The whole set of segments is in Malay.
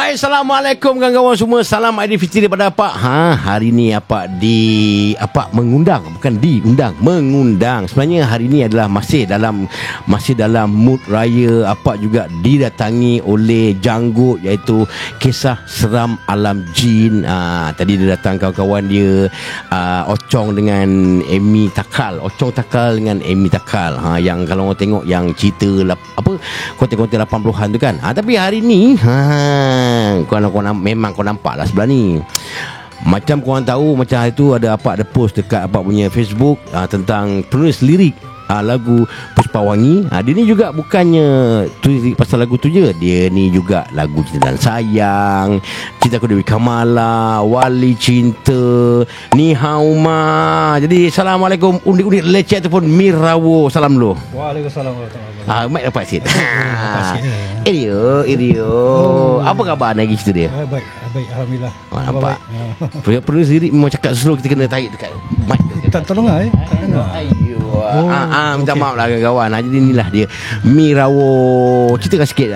Baik, Assalamualaikum kawan-kawan semua. Salam Aidilfitri daripada Apak. Hari ni Apak mengundang, bukan diundang, mengundang. Sebenarnya hari ni adalah masih dalam mood raya. Apak juga didatangi oleh janggut, iaitu Kisah Seram Alam Jin. Tadi dia datang kawan-kawan dia, Ocong dengan Amy Takal. Ocong Takal dengan Amy Takal. Yang kalau orang tengok yang cerita konten-konten 80-an tu kan. Tapi hari ni memang kau nampak lah sebelah ni. Macam korang tahu, macam hari tu ada post dekat Apak punya Facebook tentang penulis lirik lagu Puspawangi. Dia ni juga bukannya tulis pasal lagu tu je. Dia ni juga lagu Cinta dan Sayang, Cinta Ku Dewi Kamala, Wali Cinta, Ni Hauma. Jadi Assalamualaikum undi-undi lecet ataupun Mirawo. Salam dulu. Waalaikumsalam warahmatullahi wabarakatuh. Mic dapat sikit. Irio. Apa khabar lagi cerita dia? Baik, alhamdulillah. Nampak. Perlu sendiri memang cakap slow, kita kena tarik dekat mic. Tak tolong tak dengar. Minta maaf lah kawan-kawan. Jadi inilah dia Mirawo. Ceritakan sikit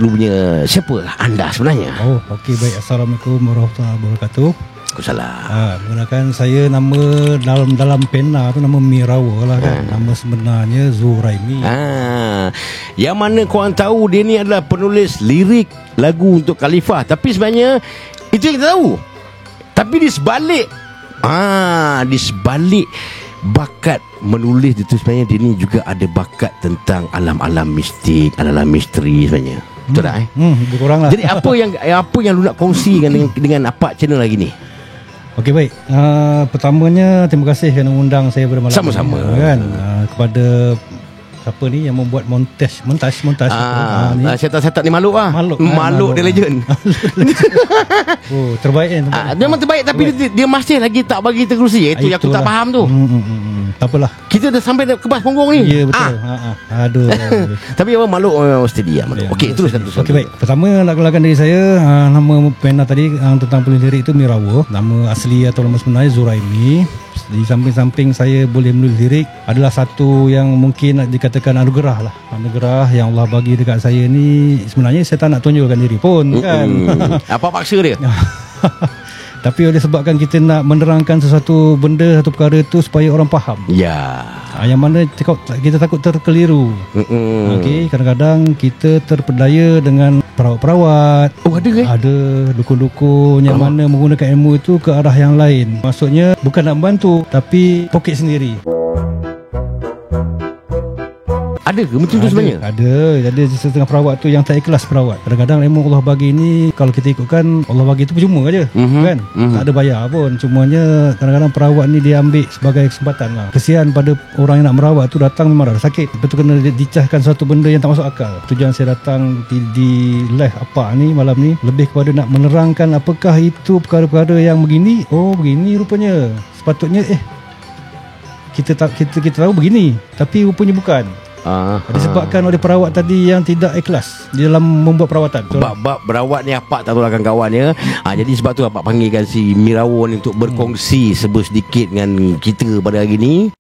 lu punya siapa anda sebenarnya. Okey, baik. Assalamualaikum warahmatullahi wabarakatuh. Waalaikumsalam. Menggunakan saya nama dalam pena tu nama Mirawo lah kan. Nama sebenarnya Zuraimi. Yang mana korang tahu dia ni adalah penulis lirik lagu untuk Khalifah. Tapi sebenarnya itu yang kita tahu. Tapi di sebalik bakat menulis itu sebenarnya dia ni juga ada bakat tentang alam-alam mistik, alam-alam misteri sebenarnya. Betul tak? Lebih kurang lah. Jadi apa yang lu nak kongsikan dengan Apak channel lagi ni? Okey, baik. Pertamanya terima kasih kerana undang saya pada malam sama-sama ini, kan. Kepada siapa ni yang membuat montaj ni. Setat ni makhluk lah. Makhluk dia legend. Terbaik kan. Dia memang terbaik. Tapi dia masih lagi tak bagi terusi. Itu yang aku tak faham tu. Tak apalah. Kita dah sampai ke bas punggung ni. Ya, betul. Aduh. Tapi apa makhluk steady lah. Okey, teruskan. Okey, baik. Pertama nak kenalkan diri saya. Nama pena tadi tentang penulis lirik itu Mirawo. Nama asli atau nama sebenarnya Zuraimi. Di samping-samping saya boleh menulis lirik adalah satu yang mungkin nak dikatakan anugerah lah. Anugerah yang Allah bagi dekat saya ni. Sebenarnya saya tak nak tunjukkan diri pun kan. Apa paksa dia? Tapi oleh sebabkan kita nak menerangkan sesuatu benda, satu perkara tu supaya orang faham. Ya. Yang mana kita takut terkeliru. Okey, kadang-kadang kita terpedaya dengan perawat-perawat. Ada ke? Ada dukun-dukun yang mana menggunakan ilmu itu ke arah yang lain. Maksudnya bukan nak membantu tapi poket sendiri. Ada ke macam tu sebenarnya? Ada setengah perawat tu yang tak ikhlas perawat. Kadang-kadang ilmu Allah bagi ni kalau kita ikutkan Allah bagi tu percuma aja, kan? Tak ada bayar pun. Cumanya kadang-kadang perawat ni dia ambil sebagai kesempatan lah. Kesian pada orang yang nak merawat tu datang memang dah sakit. Lepas tu kena dicahkan satu benda yang tak masuk akal. Tujuan saya datang di live Apak ni malam ni lebih kepada nak menerangkan apakah itu perkara-perkara yang begini. Begini rupanya. Sepatutnya kita tahu begini, tapi rupanya bukan. Disebabkan oleh perawat tadi yang tidak ikhlas di dalam membuat perawatan. Bab perawat ni Apak tak tahu kawan-kawan ya. Jadi sebab tu Apak panggilkan si Mirawo ni untuk berkongsi sedikit dengan kita pada hari ni.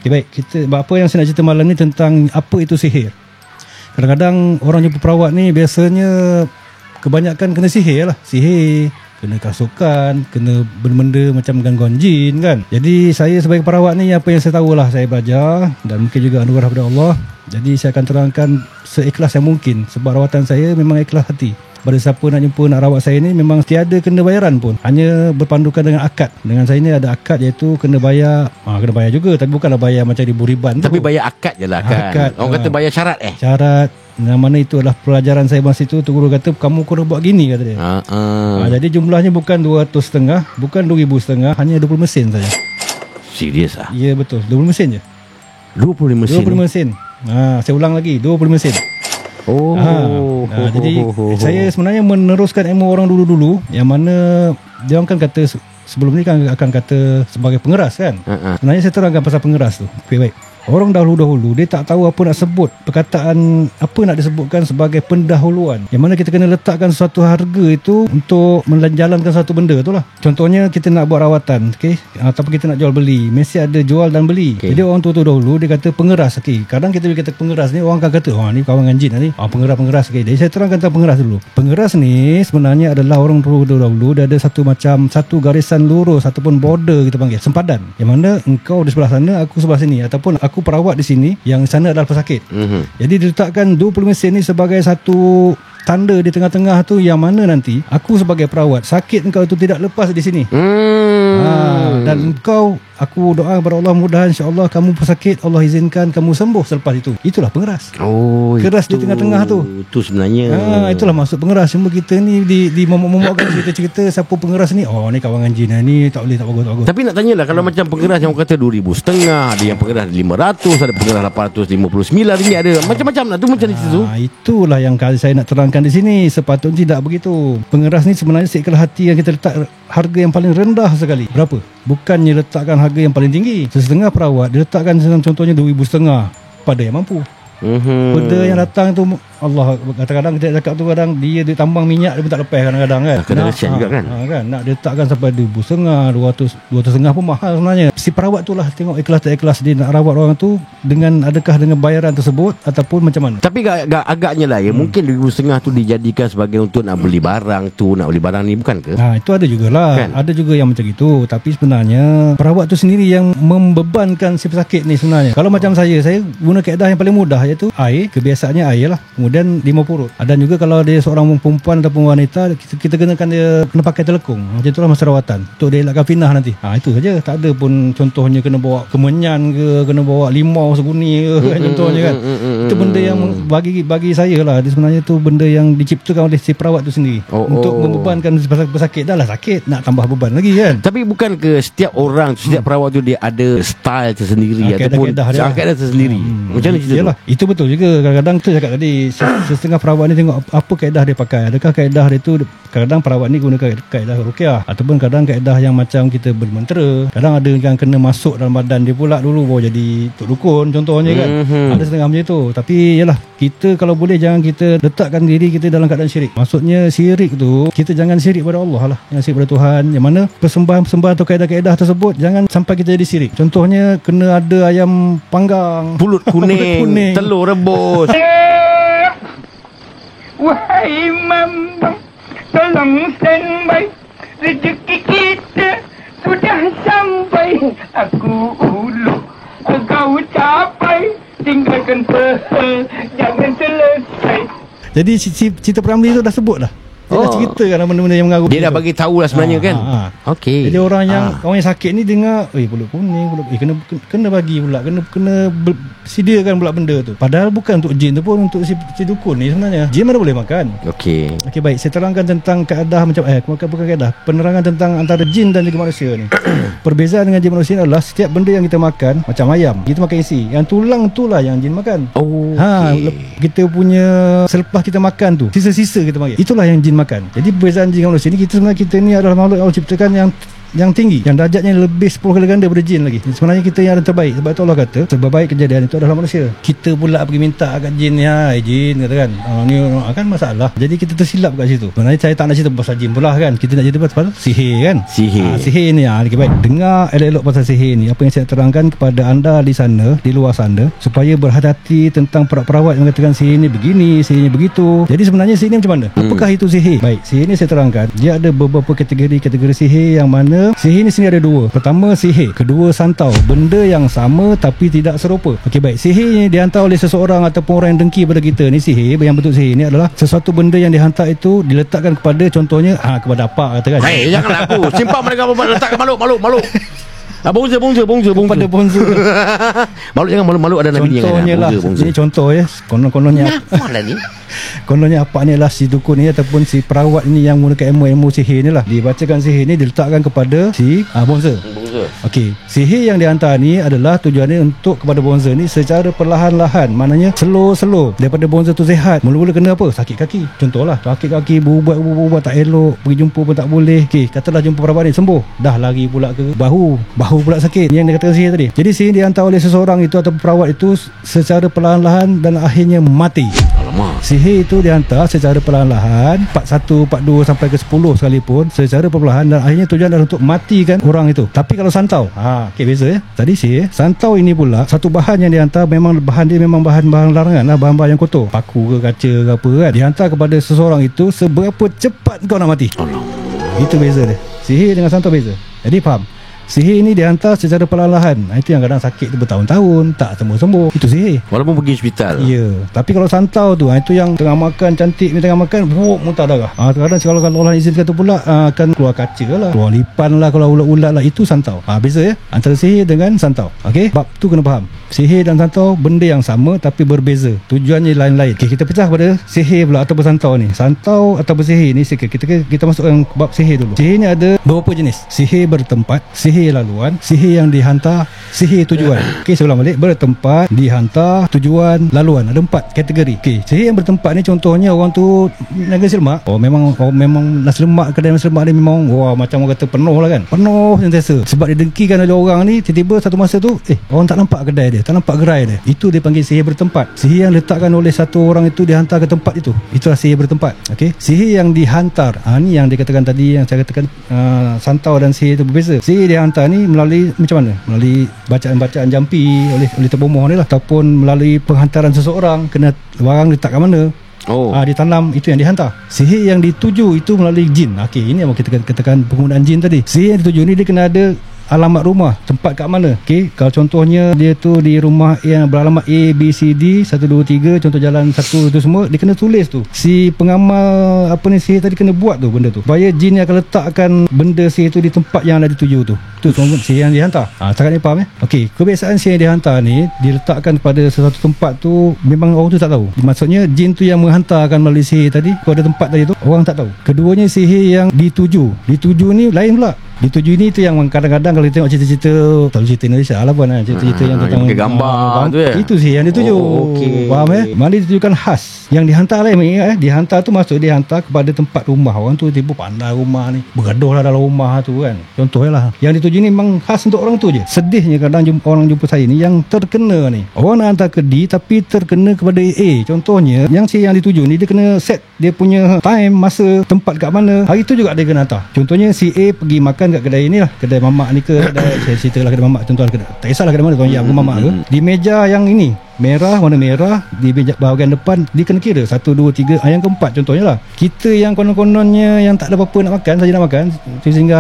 Okay, baik, apa yang saya nak cerita malam ni tentang apa itu sihir. Kadang-kadang orang jumpa perawat ni biasanya kebanyakan kena sihir lah. Sihir, kena kasukan, kena benda-benda macam gangguan jin kan. Jadi saya sebagai perawat ni apa yang saya tahulah saya belajar dan mungkin juga anugerah daripada Allah. Jadi saya akan terangkan seikhlas yang mungkin sebab rawatan saya memang ikhlas hati. Pada siapa nak jumpa nak rawat saya ni memang tiada kena bayaran pun. Hanya berpandukan dengan akad. Dengan saya ni ada akad iaitu kena bayar. Kena bayar juga tapi bukanlah bayar macam ribu-riban. Tapi bayar akad je lah kan. Akad, orang kata bayar syarat Syarat. Yang mana itu adalah pelajaran saya masa itu. Tu guru kata kamu kena buat gini kata dia. Jadi jumlahnya bukan 200.5, bukan 2,500, hanya 20 mesin saja. Serius ah? Ya betul, 20 mesin je. 20 mesin. Saya ulang lagi, 20 mesin. Jadi saya sebenarnya meneruskan ilmu orang dulu-dulu yang mana dia orang kan kata sebelum ni kan akan kata sebagai pengeras kan. Sebenarnya saya terangkan pasal pengeras tu. Okay, baik. Orang dahulu-dahulu dia tak tahu apa nak sebut, perkataan apa nak disebutkan sebagai pendahuluan, yang mana kita kena letakkan suatu harga itu untuk menjalankan satu benda tu lah. Contohnya kita nak buat rawatan, ataupun kita nak jual beli, mesti ada jual dan beli. Jadi orang tua dahulu dia kata pengeras. Kadang kita kata pengeras ni, orang akan kata ni kawan dengan jin ni, pengeras. Jadi saya terangkan tentang pengeras dulu. Pengeras ni sebenarnya adalah orang tua dahulu dia ada satu garisan lurus ataupun border kita panggil, sempadan, yang mana engkau di sebelah sana, aku sebelah sini, ataupun aku perawat di sini, yang sana adalah pesakit. Jadi diletakkan 20 mesin ni sebagai satu tanda di tengah-tengah tu, yang mana nanti aku sebagai perawat, sakit engkau itu tidak lepas di sini. Dan engkau, aku doa kepada Allah, mudahan insya-Allah kamu pesakit, Allah izinkan kamu sembuh selepas itu. Itulah pengeras. Keras itu, di tengah-tengah tu. Itu sebenarnya. Itulah maksud pengeras. Cuma kita ni di momok-momokkan cerita-cerita siapa pengeras ni. Ni kawangan jin ni, tak boleh, tak bagus. Tapi nak tanyalah, kalau macam pengeras yang orang kata 2,500, ada yang pengeras 500, ada pengeras 859 ringgit, ada macam-macam lah tu, macam itu. Itulah yang saya nak terangkan di sini. Sepatutnya tidak begitu. Pengeras ni sebenarnya seikhlas hati yang kita letak harga yang paling rendah sekali. Berapa? Bukannya letakkan harga yang paling tinggi. Setengah perawat diletakkan contohnya 2,500 pada yang mampu. Benda yang datang tu, Allah, kadang-kadang kita cakap tu, kadang dia tambang minyak dia pun tak lepas kadang-kadang kan. Kena kesian juga kan. Nak diletakkan sampai 2,500, 200 pun mahal sebenarnya. Si perawat tu lah tengok ikhlas tak ikhlas dia nak rawat orang tu, dengan adakah dengan bayaran tersebut ataupun macam mana. Tapi agaknya lah ya, mungkin 2,500 tu dijadikan sebagai untuk nak beli barang tu, nak beli barang ni, bukan ke? Itu ada jugalah kan? Ada juga yang macam itu. Tapi sebenarnya perawat tu sendiri yang membebankan si pesakit ni sebenarnya. Kalau macam saya guna kaedah yang paling mudah, iaitu air, kebiasaannya air lah, kemudian 5 purut. Dan juga kalau dia seorang perempuan ataupun wanita, kita kenakan dia kena pakai telekung. Macam itulah masa rawatan, untuk dia elakkan fitnah nanti. Itu saja. Tak ada pun contohnya kena bawa kemenyan ke, kena bawa limau seguni ke, contohnya kan. Itu benda yang bagi saya lah, dia sebenarnya tu benda yang diciptakan oleh si perawat tu sendiri, untuk membebankan pesakit. Dah lah sakit, nak tambah beban lagi kan. Tapi bukan ke setiap orang, setiap perawat tu dia ada style tersendiri, ataupun kaedah tersendiri. Macam mana cerita tu? Itu betul juga. Kadang-kadang tu cakap tadi, setengah perawat ni tengok apa kaedah dia pakai. Adakah kaedah dia tu, kadang perawat ni guna kaedah ruqyah, ataupun kadang kaedah yang macam kita bermentera. Kadang ada yang kena masuk dalam badan dia pula dulu baru jadi tok dukun contohnya kan. Ada setengah macam tu. Tapi yalah, kita kalau boleh jangan kita letakkan diri kita dalam keadaan syirik. Maksudnya syirik tu, kita jangan syirik pada Allah lah, yang syirik pada Tuhan, yang mana persembahan-persembahan atau kaedah-kaedah tersebut jangan sampai kita jadi syirik. Contohnya kena ada ayam panggang, pulut kuning, telur rebus. Wahai mama, tolong standby, rezeki kita sudah sampai. Aku ulu, kau capai, tinggalkan jangan selesai. Jadi cerita Pramli tu dah sebut dah. Dia dah cerita kan benda-benda yang mengaruh. Dia dah bagi tahu lah sebenarnya kan. Okey. Jadi orang yang sakit ni dengar, pulut kuning, kena bagi pula, kena sediakan pula benda tu. Padahal bukan untuk jin tu pun, untuk si dukun ni sebenarnya. Jin mana boleh makan. Okey, baik, saya terangkan tentang kaedah macam bukan kaedah, penerangan tentang antara jin dan juga manusia ni. Perbezaan dengan jin manusia adalah setiap benda yang kita makan, macam ayam, kita makan isi, yang tulang tu lah yang jin makan. Kita punya selepas kita makan tu, sisa-sisa kita makan, itulah yang jin makan. Jadi perbezaan jin dengan manusia ni, kita ni adalah makhluk Allah ciptakan yang tinggi, yang darjatnya lebih 10 kali ganda daripada jin lagi. Sebenarnya kita yang terbaik. Sebab itu Allah kata terbaik kejadian itu adalah manusia. Kita pula pergi minta kat jin ni, jin katakan ni akan masalah. Jadi kita tersilap kat situ. Sebenarnya saya tak nak cerita pasal jin pula kan. Kita nak cerita pasal sihir kan. Sihir ni baik. Dengar elok-elok pasal sihir ni. Apa yang saya terangkan kepada anda di sana, di luar sana, supaya berhati-hati tentang perawat yang mengatakan sihir ni begini, sihir ni begitu. Jadi sebenarnya sihir ni macam mana? Apakah itu sihir? Baik, sihir ni saya terangkan, dia ada beberapa kategori sihir, yang mana sihir ni sini ada dua. Pertama sihir, kedua santau. Benda yang sama tapi tidak serupa. Okey, baik. Sihir ni dihantar oleh seseorang ataupun orang yang dengki pada kita ni. Sihir yang bentuk sihir ni adalah sesuatu benda yang dihantar itu diletakkan kepada, contohnya kepada apa katakan. Janganlah aku simpan mereka letakkan malu. Bongsa pada bongsa. Malu jangan malu ada nabi ni. Contohnya lah, ini contoh ya. Kononnya apa lah ni? Kononnya apa ni lah, si dukun ni ataupun si perawat ini yang menggunakan ilmu sihir ni lah, dibacakan sihir ni diletakkan kepada si bongsa. Okey, sihir yang dihantar ni adalah tujuannya untuk kepada bonza ni secara perlahan-lahan. Maknanya slow daripada bonza tu sihat, mula-mula kena apa? Sakit kaki. Contohlah, sakit kaki, berubat tak elok, pergi jumpa pun tak boleh. Okey, katalah jumpa perawat ni, sembuh. Dah lari pula ke bahu pula sakit. Yang dia katakan sihir tadi. Jadi sihir dihantar oleh seseorang itu atau perawat itu secara perlahan-lahan dan akhirnya mati. Alamak. Sihir itu dihantar secara perlahan-lahan, part 1, part 2 sampai ke 10 sekalipun, secara perlahan dan akhirnya tujuan adalah untuk matikan orang itu. Tapi kalau santau, okey, beza ya. Tadi sihir, santau ini pula satu bahan yang dihantar, memang bahan dia memang bahan-bahan larangan lah, bahan-bahan yang kotor, paku ke kaca ke apa kan, dihantar kepada seseorang itu seberapa cepat kau nak mati. Itu beza dia. Sihir dengan santau beza. Jadi faham? Sihir ini dihantar secara perlahan-lahan. Itu yang kadang sakit tu bertahun-tahun tak sembuh-sembuh. Itu sihir. Walaupun pergi hospital. Ya. Tapi kalau santau tu, itu yang tengah makan cantik, tengah makan muntah darah. Kadang-kadang kalau Allah izinkan tu pula akan keluar kaca lah, keluar lipan lah, kalau ulat-ulat lah. Itu santau. Beza ya antara sihir dengan santau. Okey, bab tu kena faham. Sihir dan santau benda yang sama tapi berbeza. Tujuannya lain-lain. Okey, kita pecah pada sihir pula ataupun santau ni. Santau ataupun sihir ni kita masukkan bab sihir dulu. Sihir ni ada beberapa jenis. Sihir bertempat, sihir laluan, sihir yang dihantar, sihir tujuan. Okey, saya ulang balik. Bertempat, dihantar, tujuan, laluan. Ada 4 kategori. Okey, sihir yang bertempat ni contohnya orang tu nasi lemak. Memang nasi lemak, kedai nasi lemak dia memang macam orang kata penuh lah kan. Penuh sentiasa. Sebab didengkikan oleh orang ni, tiba-tiba satu masa tu orang tak nampak kedai dia, tak nampak gerai dia. Itu dia panggil sihir bertempat. Sihir yang diletakkan oleh satu orang itu dihantar ke tempat itu. Itulah sihir bertempat. Okey, sihir yang dihantar, ni yang dikatakan tadi, yang saya katakan santau dan sihir itu berbeza. Sihir dihantar ni melalui macam mana? Melalui bacaan-bacaan jampi oleh terbomoh ni lah, ataupun melalui penghantaran seseorang, kena barang letak kat mana, ditanam, itu yang dihantar. Sihir yang dituju itu melalui jin. Okey, ini yang kita katakan penggunaan jin tadi. Sihir yang dituju ni dia kena ada alamat rumah, tempat kat mana. Okey, kalau contohnya dia tu di rumah yang beralamat A, B, C, D 1, 2, 3, contoh jalan 1 tu semua, dia kena tulis tu. Si pengamal sihir tadi kena buat tu benda tu, supaya jin yang akan letakkan benda sihir tu di tempat yang dah dituju tu. Itu sihir yang dihantar. Cakap ni faham Okey, kebiasaan sihir yang dihantar ni diletakkan pada sesuatu tempat tu, memang orang tu tak tahu. Maksudnya jin tu yang menghantarkan melalui sihir tadi kepada tempat tadi tu, orang tak tahu. Keduanya sihir yang dituju ni lain pula. Dituju ni tu yang kadang-kadang kalau kita tengok cerita-cerita, tak cerita Indonesia lah pun, cerita-cerita yang tentang gambar tu itu sih yang dituju. Faham Malah ditujukan khas. Yang dihantar lah, dihantar tu maksud dihantar kepada tempat rumah. Orang tu tiba pandai rumah ni, bergaduh lah dalam rumah tu kan. Contohnya lah, yang dituju ni memang khas untuk orang tu je. Sedihnya kadang orang jumpa saya ni yang terkena ni, orang nak hantar ke D tapi terkena kepada A. Contohnya yang yang dituju ni, dia kena set dia punya time, masa, tempat kat mana, hari tu juga dia kena hantar. Contohnya si A pergi makan kat kedai ni lah, kedai mamak ni ke, kedai saya cerita lah kedai mamak, contoh kedai, tak kisahlah kedai mana, tuan yang mamak ke, di meja yang ini merah, warna merah, di meja bahagian depan dia kena kira 1, 2, 3, yang keempat contohnya lah. Kita yang konon-kononnya yang tak ada apa-apa nak makan, saja nak makan, sehingga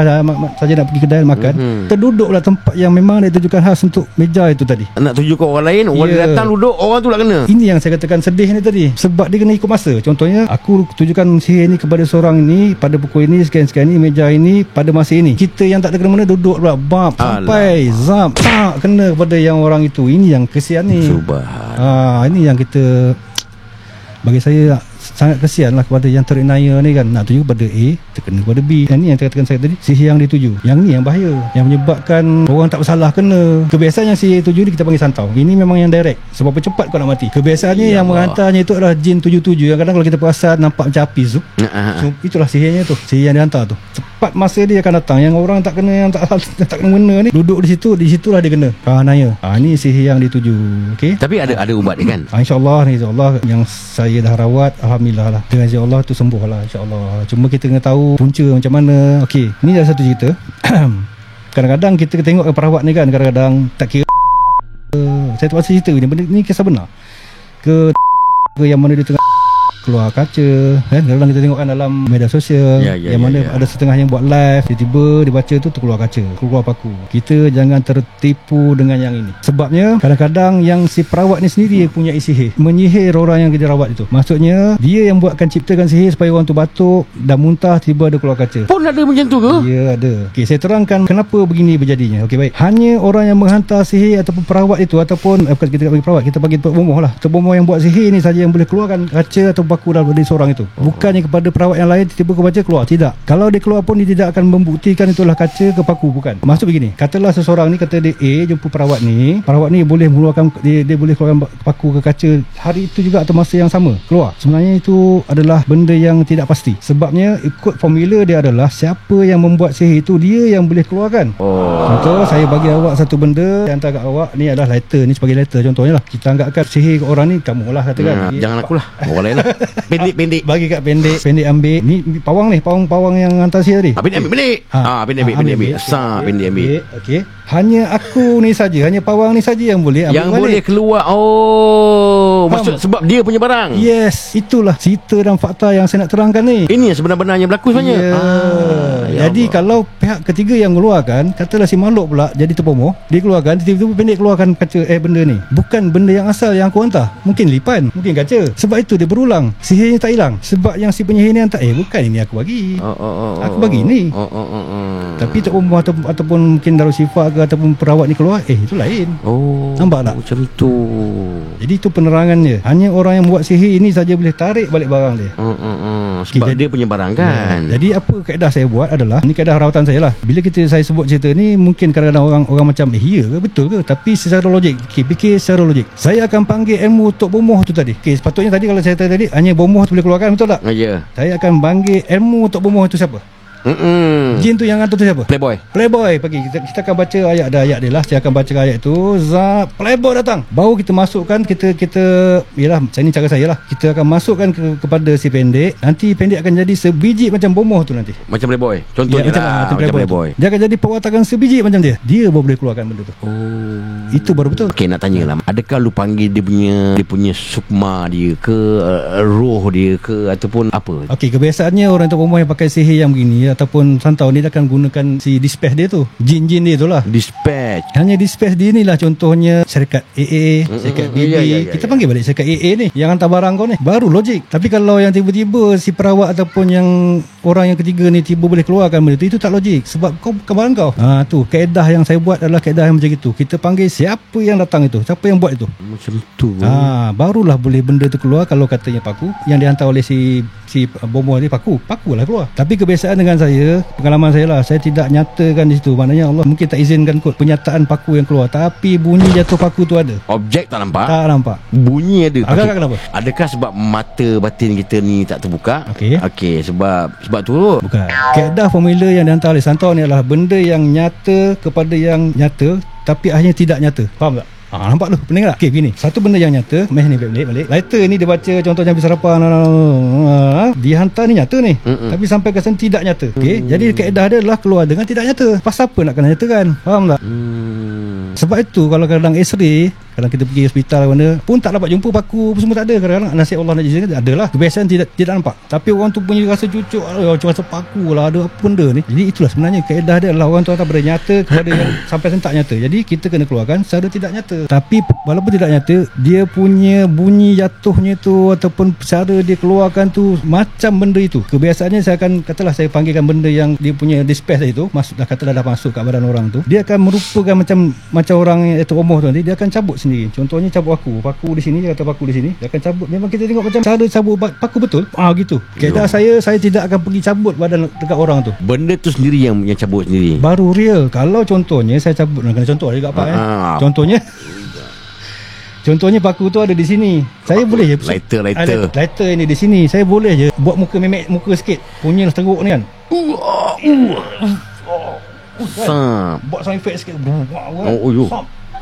saja nak pergi kedai makan, terduduklah tempat yang memang dia tujukan khas untuk meja itu tadi. Nak tuju ke orang lain, orang datang duduk, orang tu lah kena. Ini yang saya katakan sedih ni tadi, sebab dia kena ikut masa. Contohnya aku tujukan sihir ni kepada seorang ini pada pukul ini, sekian-sekian ni, meja ini, pada masa ini. Kita yang tak ada kena-mena duduk pula bab sampai zap kena kepada yang orang itu. Ini yang kesian ni. Ini yang kita, bagi saya sangat kesian lah kepada yang terignaya ni kan, nak tuju kepada A, terkena kepada B. Yang ni yang saya katakan saya tadi, sihir yang dituju. Yang ni yang bahaya, yang menyebabkan orang tak bersalah kena. Kebiasaan yang sihir tuju ni kita panggil santau. Ini memang yang direct, sebab cepat kau nak mati. Kebiasaannya yang menghantarnya itu adalah jin tuju-tuju. Kadang-kadang kalau kita perasan nampak macam api tu, itulah sihirnya tu, sihir yang dihantar tu. Cepat masa dia akan datang, yang orang tak kena, yang tak kena mena ni duduk di situ, di situlah dia kena naya. Ini sihir yang dituju. Okey, tapi ada ubat dia kan. InsyaAllah yang saya dah rawat, alhamdulillah lah, dengan izin Allah tu sembuh lah, insyaAllah. Cuma kita kena tahu punca macam mana. Okey, ni dah satu cerita. Kadang-kadang kita tengok perawat ni kan, kadang-kadang tak kira saya tak pasal cerita ni, benda ni kisah benar ke yang mana dia tengah keluar kaca kan. Kadang-kadang kita tengok kan dalam media sosial, yang mana ada setengah yang buat live, tiba-tiba dia baca tu terkeluar kaca, keluar paku. Kita jangan tertipu dengan yang ini. Sebabnya kadang-kadang yang si perawat ni sendiri punya sihir, menyihir orang yang dia rawat itu. Maksudnya dia yang buatkan, ciptakan sihir supaya orang tu batuk dan muntah, tiba ada keluar kaca. Pun ada macam tu ke? Ya, ada. Okey, saya terangkan kenapa begini berjadinya. Okey, baik. Hanya orang yang menghantar sihir ataupun perawat itu, ataupun kita tak bagi perawat, kita bagi terbomoh lah. Terbomoh yang buat sihir ni saja yang boleh keluarkan kaca atau paku daripada seorang itu. Bukannya kepada perawat yang lain tiba-tiba kau baca keluar. Tidak. Kalau dia keluar pun dia tidak akan membuktikan itulah kaca ke paku. Bukan. Maksud begini, katalah seseorang ni, kata dia A jumpa perawat ni boleh mengeluarkan, dia boleh keluarkan paku ke kaca hari itu juga atau masa yang sama keluar. Sebenarnya itu adalah benda yang tidak pasti. Sebabnya ikut formula dia adalah siapa yang membuat sihir itu dia yang boleh keluarkan. Contoh, saya bagi awak satu benda, saya hantar kat awak, ni adalah letter, ni sebagai letter contohnya lah. Kita anggapkan sihir ke orang ni kamu lah katakan. Jangan akulah, orang lain lah. Pendek bagi kat pendek ambil. Ni pawang ni, pawang yang hantar sihir tadi. Pendek ambil. Pendek ambil. Okey. Hanya aku ni saja, hanya pawang ni saja yang boleh ambil yang balik. Boleh keluar. Maksud sebab dia punya barang. Yes, itulah cerita dan fakta yang saya nak terangkan ni. Ini yang sebenar-benarnya berlaku sebenarnya. Jadi kalau pihak ketiga yang mengeluarkan, katalah si makhluk pula jadi terpomoh, dia keluarkan, tiba-tiba pendek keluarkan kaca benda ni. Bukan benda yang asal yang aku hantar. Mungkin lipan, mungkin kaca. Sebab itu dia berulang. Sihirnya tak hilang. Sebab yang si penyihir ni hantar, bukan ini aku bagi. Aku bagi ni. Tapi terpomoh ataupun mungkin Darushifa ke ataupun perawat ni keluar, itu lain. Nampak tak? Macam tu. Jadi itu penerangannya. Hanya orang yang buat sihir ini saja boleh tarik balik barang dia. Sebab dia punya barang kan. Jadi apa kaedah saya buat adalah, ni kaedah rawatan saya lah. Bila saya sebut cerita ni, mungkin kadang-kadang orang macam ya ke, betul ke? Tapi secara logik, fikir secara logik, saya akan panggil ilmu Tok Bomoh tu tadi. Sepatutnya tadi kalau saya tadi hanya Bomoh tu boleh keluarkan, betul tak? Ya. Saya akan panggil ilmu Tok Bomoh tu siapa? Jin tu yang hantar tu siapa? Playboy pergi. Kita akan baca ayat dia lah. Saya akan baca ayat tu. Playboy datang. Baru kita masukkan, kita yalah, ini cara saya lah. Kita akan masukkan kepada si pendek. Nanti pendek akan jadi sebiji macam Bomoh tu nanti. Macam Playboy. Contohnya macam Playboy. Dia akan jadi perwatakan sebiji macam dia. Dia baru boleh keluarkan benda tu. Itu baru betul. Okey, nak tanya lah, adakah lu panggil dia punya sukma dia ke, roh dia ke, ataupun apa? Okey, kebiasaannya orang Tok Bomoh yang pakai sihir yang begini ataupun santau ni, dia akan gunakan si dispatch dia tu, jin dia tu lah. Dispatch. Hanya dispatch dia ni lah, contohnya syarikat AA, syarikat BB. Kita panggil balik syarikat AA ni yang hantar barang kau ni, baru logik. Tapi kalau yang tiba-tiba si perawat ataupun yang orang yang ketiga ni tiba boleh keluarkan benda tu, itu tak logik. Sebab kau bukan barang kau. Tu kaedah yang saya buat adalah kaedah yang macam itu. Kita panggil siapa yang datang itu, siapa yang buat itu. Macam tu. Barulah boleh benda tu keluar. Kalau katanya paku yang dihantar oleh si Bomoh ni, paku lah keluar. Tapi kebiasaan dengan saya, pengalaman saya lah, saya tidak nyatakan di situ. Maknanya Allah mungkin tak izinkan kot penyataan paku yang keluar, tapi bunyi jatuh paku tu ada. Objek tak nampak? Tak nampak. Bunyi ada. Agak-agak kenapa? Adakah sebab mata batin kita ni tak terbuka? Okey, sebab tu. Bukan. Kaedah formula yang dihantar oleh santau ni adalah benda yang nyata kepada yang nyata, tapi akhirnya tidak nyata. Faham tak? Nampak tu, pening tak? Okey, begini. Satu benda yang nyata, ni balik. Lighter ni dia baca contohnya habis sarapan, dihantar ni nyata ni. Tapi sampai ke sana tidak nyata. Okey, jadi kaedah dia adalah keluar dengan tidak nyata. Pasal apa nak kena nyatakan? Faham tak? Sebab itu kalau kadang X-ray, kadang kita pergi hospital mana pun tak dapat jumpa paku, semua tak ada. Kadang-kadang nasib Allah nak izinkan adalah kebiasaan tidak nampak. Tapi orang tu punya rasa cucuk, rasa paku lah, ada apa benda ni. Jadi itulah sebenarnya kaedah dia adalah orang tu tak boleh nyata kepada yang sampai sana tak nyata. Jadi kita kena keluarkan secara tidak nyata. Tapi walaupun tidak nyata, dia punya bunyi jatuhnya tu ataupun cara dia keluarkan tu macam benda itu. Kebiasaannya saya akan katalah saya panggilkan benda yang dia punya dispatch itu, masuklah katalah dah masuk kat badan orang tu, dia akan merupakan macam orang itu omoh tu nanti dia akan cabut sendiri. Contohnya cabut paku di sini, dia kata paku di sini, dia akan cabut. Memang kita tengok macam cara cabut paku betul. Gitu. Kaedah saya tidak akan pergi cabut badan dekat orang tu. Benda tu sendiri yang cabut sendiri. Baru real. Kalau contohnya saya cabut, kena contoh juga apa Contohnya paku tu ada di sini. Saya boleh je lighter ini di sini. Saya boleh je buat muka memek muka sikit. Punya teruk ni kan. Buat sound effect sikit.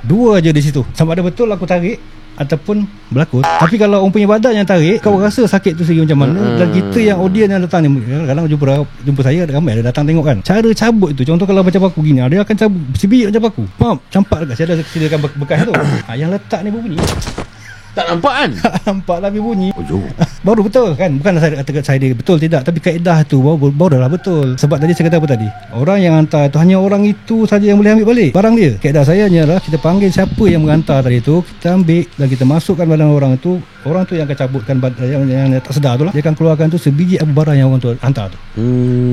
Dua je di situ. Sama ada betul aku tarik ataupun berlakon. Tapi kalau orang punya badan yang tarik, kau rasa sakit tu segi macam mana. Dan kita yang audience yang datang ni, kadang jumpa saya ramai ada datang tengok kan. Cara cabut tu, contoh kalau macam paku gini, dia akan cabut sebiji macam paku. Faham? Campak dekat. Saya dah sediakan bekas tu. Yang letak ni berbunyi. Tak nampak kan? Nampak tapi bunyi. Baru betul kan? Bukan saya kata saya dia betul, tidak. Tapi kaedah tu baru dah betul. Sebab tadi saya kata apa tadi? Orang yang hantar tu hanya orang itu saja yang boleh ambil balik barang dia. Kaedah saya adalah kita panggil siapa yang menghantar tadi tu, kita ambil dan kita masukkan badan orang itu. Orang tu yang akan cabutkan yang tak sedar tu lah. Dia akan keluarkan tu sebiji apa barang yang orang tu hantar tu.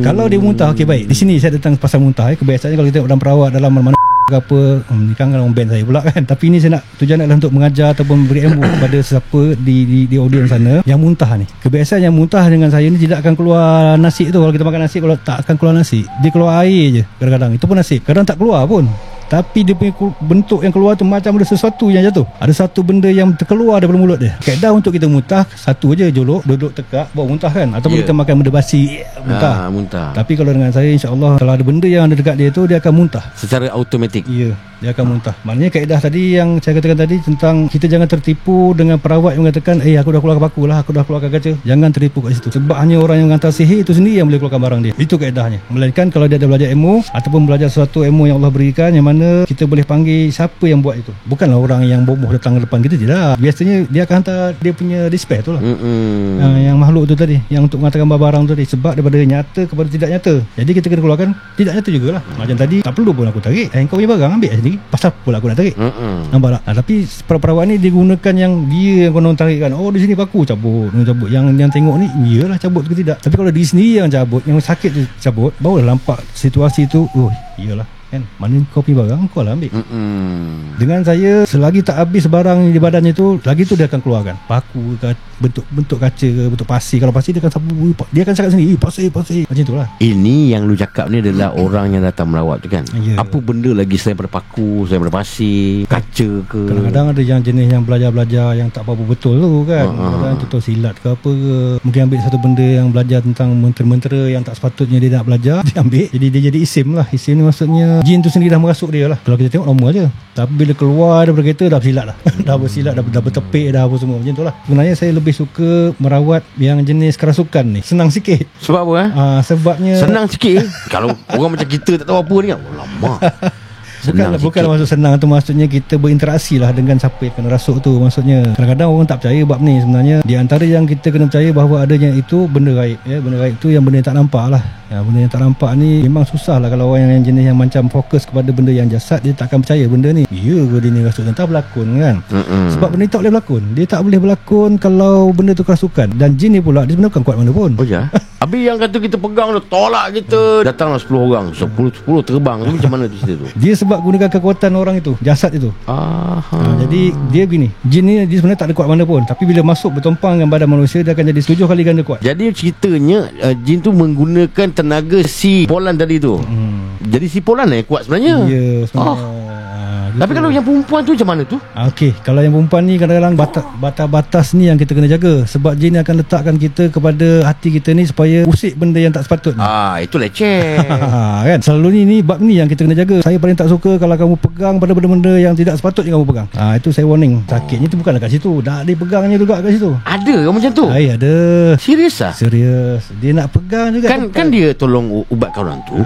Kalau dia muntah, okey baik. Di sini saya datang pasal muntah. Kebiasaannya kalau kita tengok dalam perawat dalam mana-mana ke apa, ni kan orang band saya pula kan. Tapi ni saya nak, tujuan adalah untuk mengajar ataupun beri ilmu kepada sesiapa di audiens sana yang muntah ni. Kebiasaan yang muntah dengan saya ni tidak akan keluar nasi tu. Kalau kita makan nasi, kalau tak akan keluar nasi, dia keluar air je kadang-kadang. Itu pun nasi, kadang tak keluar pun. Tapi dia punya bentuk yang keluar tu macam ada sesuatu yang jatuh. Ada satu benda yang terkeluar daripada mulut dia. Kaedah untuk kita muntah, satu je, jolok, duduk tekak, bawa muntah kan. Ataupun kita makan benda basi, muntah. Tapi kalau dengan saya, insyaAllah, kalau ada benda yang ada dekat dia tu, dia akan muntah secara automatik. Ya, dia akan muntah. Maknanya kaedah tadi yang saya katakan tadi tentang kita jangan tertipu dengan perawat yang mengatakan aku dah keluarkan paku lah, aku dah keluarkan kaca. Jangan tertipu kat situ. Sebab hanya orang yang menghantar sihir itu sendiri yang boleh keluarkan barang dia. Itu kaedahnya. Melainkan kalau dia ada belajar ilmu ataupun belajar sesuatu ilmu yang Allah berikan, yang mana kita boleh panggil siapa yang buat itu. Bukanlah orang yang bomoh datang ke depan kita, tidak. Biasanya dia akan hantar dia punya despair tu lah. Yang makhluk tu tadi, yang untuk mengatakan barang tu tadi. Sebab daripada nyata kepada tidak nyata. Jadi kita kena keluarkan tidak nyata jugalah. Macam tadi, tak perlu pun aku tarik. Kau punya barang ambil sendiri. Pasal pula aku nak tarik. Nampak tak? Tapi perawat ni dia gunakan yang dia yang konon tarik kan. Oh, di sini paku, cabut. Yang tengok ni, iyalah cabut ke tidak. Tapi kalau di sini yang cabut, yang sakit tu cabut, barulah nampak situasi tu. Oh, iyalah kan, mana kau pergi barang, kau lah ambil. Dengan saya, selagi tak habis barang di badannya tu, lagi tu dia akan keluarkan paku ke, bentuk kaca ke, bentuk pasir. Kalau pasir dia akan sapu, dia akan cakap sendiri, pasir macam tu lah. Ini yang lu cakap ni adalah orang yang datang merawat tu kan. Apa benda lagi selain daripada paku, selain daripada pasir, kaca ke? Kadang-kadang ada yang jenis yang belajar-belajar yang tak apa-apa betul tu kan. Kadang-kadang contoh silat ke apa ke, mungkin ambil satu benda yang belajar tentang mentera-mentera yang tak sepatutnya dia nak belajar, dia ambil, jadi dia jadi isim lah. Isim ni maksudnya jin tu sendiri dah merasuk dia lah. Kalau kita tengok normal je, tapi bila keluar daripada kereta dah bersilat lah. Dah bersilat, dah bertepik, dah apa semua macam tu lah. Sebenarnya saya lebih suka merawat yang jenis kerasukan ni. Senang sikit. Sebab apa? Sebabnya senang sikit. Kalau orang macam kita tak tahu apa ni kan, lama. Bukan maksud senang tu, maksudnya kita berinteraksi lah dengan siapa yang kena rasuk tu. Maksudnya kadang-kadang orang tak percaya bab ni. Sebenarnya di antara yang kita kena percaya bahawa adanya itu benda gaib. Benda gaib tu yang benda yang tak nampak lah. Benda yang tak nampak ni memang susah lah. Kalau orang yang jenis yang macam fokus kepada benda yang jasad, dia takkan percaya benda ni. Ya ke dia ni rasuk, tak berlakon kan. Sebab benda ni tak boleh berlakon. Dia tak boleh berlakon kalau benda tu kerasukan. Dan jin ni pula, dia sebenarnya bukan kuat mana pun. Oh ya. Habis yang kata kita pegang tu, tolak kita, datanglah 10 orang, 10 terbang tu, macam mana tu cerita tu? Dia sebab gunakan kekuatan orang itu, jasad itu. Jadi dia begini, jin ni dia sebenarnya tak ada kuat mana pun, tapi bila masuk bertumpang dengan badan manusia, dia akan jadi 7 kali ganda kuat. Jadi ceritanya jin tu menggunakan tenaga si Polan tadi tu. Jadi si Polan yang kuat sebenarnya. Ya, sebenarnya. Tapi kalau yang perempuan tu macam mana tu? Okey, kalau yang perempuan ni kadang-kadang batas-batas ni yang kita kena jaga. Sebab jin akan letakkan kita kepada hati kita ni supaya usik benda yang tak sepatutnya. Itu leceh. Kan? Selalu ni bab ni yang kita kena jaga. Saya paling tak suka kalau kamu pegang pada benda-benda yang tidak sepatutnya kamu pegang. Itu saya warning. Sakitnya tu bukanlah kat situ, dah dia pegangnya juga kat situ. Ada macam tu? Ada. Serius ah? Serius. Dia nak pegang juga. Kan dia tolong ubatkan orang tu.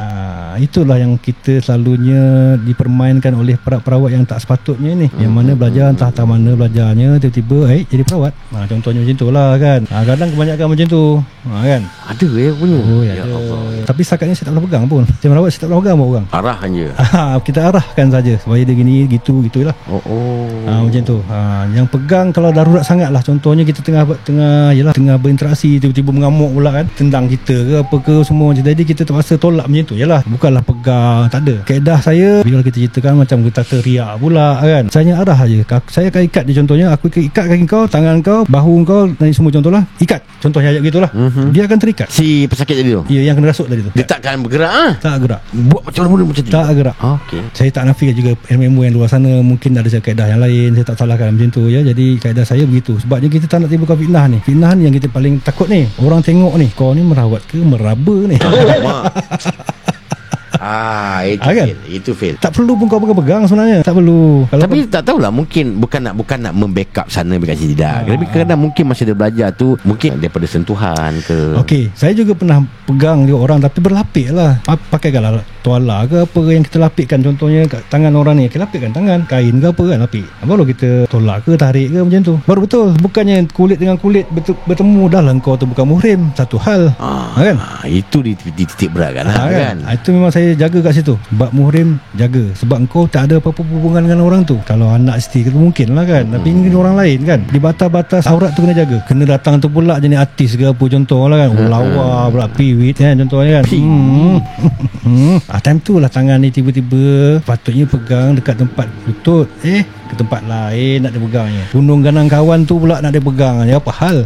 Itulah yang kita selalunya dipermainkan oleh perawat yang tak sepatutnya ni. Yang mana belajar entah mana belajarnya, tiba-tiba jadi perawat. Contohnya macam tu lah kan. Kadang kebanyakan macam tu kan. Ada punya. Ya ada. Allah. Tapi setakat ni saya tak pernah pegang pun. Saya merawat, saya tak pernah pegang orang. Arahkan je. Kita arahkan saja supaya dia gini, gitulah. Macam tu. Yang pegang kalau darurat sangat lah. Contohnya kita tengah berinteraksi, tiba-tiba mengamuk pula kan, tendang kita ke apa ke semua. Jadi kita terpaksa tolak macam tu. Yalah, bukanlah pegang, tak ada. Kaedah saya bila kita ceritakan macam kita teriak pula kan. Saya arah aja. Saya akan ikat dia, contohnya aku ikat kaki kau, tangan kau, bahu kau dan semua contohlah. Ikat. Contohnya ayat gitulah. Dia akan terikat. Si pesakit tadi tu. Ya, yang kena rasuk tadi tu. Dia takkan bergerak Tak gerak. Buat macam mana macam tu? Tak gerak. Okey. Saya tak nafikan juga ilmu yang luar sana mungkin ada kaedah yang lain. Saya tak salahkan macam tu ya. Jadi kaedah saya begitu. Sebabnya kita tak nak timbulkan fitnah ni. Fitnah ni yang kita paling takut ni. Orang tengok ni, kau ni merawat ke meraba ni. Itu fail. Tak perlu pun kau pegang sebenarnya. Tak perlu. Tapi tak tahulah, mungkin bukan nak membackup sana backup sini tidak. Tapi kadang-kadang mungkin masa dia belajar tu mungkin daripada sentuhan ke. Okey, saya juga pernah pegang dia orang tapi berlapik lah. Pakaikanlah tuala ke apa yang kita lapikkan, contohnya kat tangan orang ni, kita lapikkan tangan, kain ke apa kan, lapik. Baru kita tolak ke tarik ke macam tu. Baru betul. Bukannya kulit dengan kulit bertemu dah lah kau tu bukan muhrim. Satu hal. Kan? Itu di titik berat kan. Itu memang saya jaga kat situ. tu. Bab muhrim jaga, sebab engkau tak ada apa-apa hubungan dengan orang tu. Kalau anak isteri mungkin lah kan, tapi ini orang lain kan, di batas-batas aurat tu kena jaga. Kena datang tu pula jenis artis ke apa contoh lah kan, lawa pula piwit kan contohnya kan. Time tu lah tangan ni tiba-tiba patutnya pegang dekat tempat lutut, ke tempat lain nak dia pegangnya. Gunung ganang kawan tu pula nak dia pegang. Apa hal?